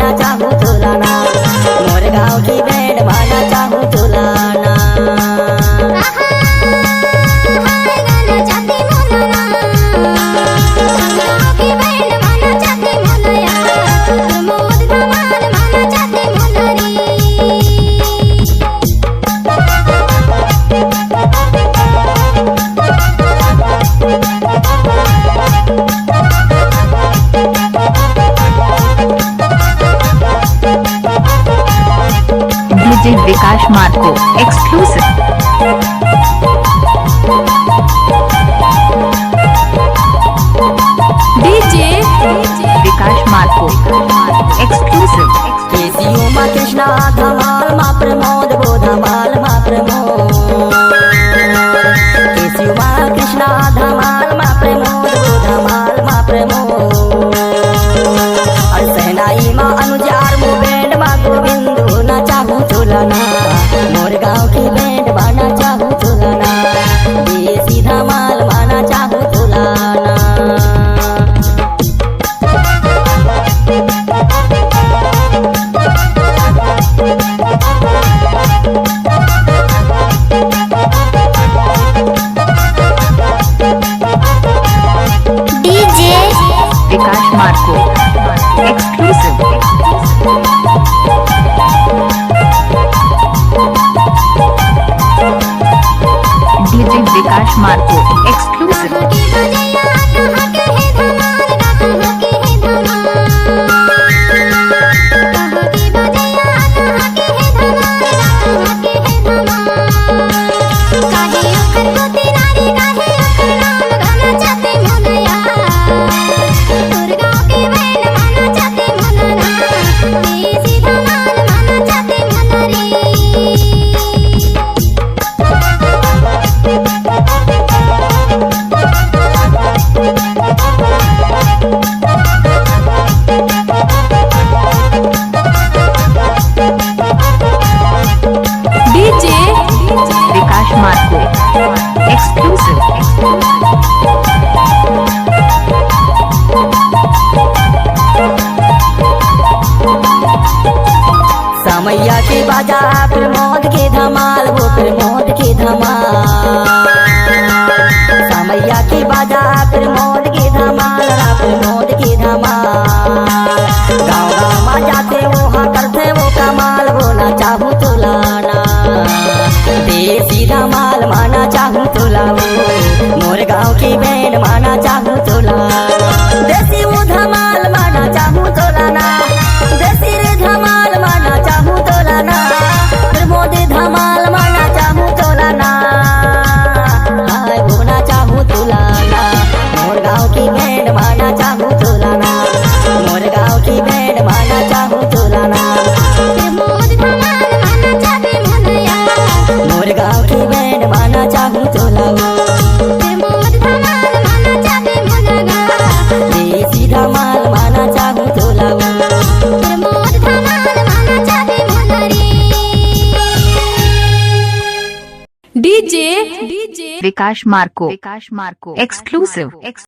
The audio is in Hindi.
माना चाहूँ चुलाना, मोर गाँव की बैंड माना चाहूँ चुलाना। डीजे विकास मार्को एक्सक्लूसिव। डीजे विकास मार्को एक्सक्लूसिव। केसियो मा कृष्णा धमाल मा प्रमोद वो धमाल मा प्रमोद, केसियो मा कृष्णा धमाल मा प्रमोद वो धमाल मा प्रमोद। और सहनाई मा अनुजार मो बैंड मा गोविंदो ना चाहूँ चुलाना, मोर गाँव की बैंड माना चाहूँ चुलाना, देसी धमाल माना चाहूँ चुलाना। डीजे विकास मार्को एक्सक्लूसिव। डीजे विकास मार्को एक्सक्लूसिव। डीजे विकास मार्को एक्सक्लूसिव। समैया के बाजा प्रमोद के धमाल वो प्रमोद के धमाल, समैया के बाजा प्रमोद के धमाल रा प्रमोद के धमाल। गाँव गाँव मा जाते वो हाँ करते वो कमाल, वो ना चाहूँ चुलाना, देसी धमाल माना चाहूँ चुलाओ, मोर गाँव की बैंड माना चाहूँ चुलाना, देसी वो धमाल माना चाहूँ चुलाना, देसी रे धमाल माना चाहूँ चुलाना, प्रमोद धमाल माना चाहूँ चुलाना, हाय वो ना चाहूँ चुलाना, मोर गाँव की बैंड माना चाहूँ चुलाना, मोर गाँव की बैंड माना चाहूँ चुलाना, मोर गाँव की बैंड माना चाहूँ चुलाओ, देसी धमाल माना चाहूँ चुलाओ। डीजे विकास मार्को एक्सक्लूसिव।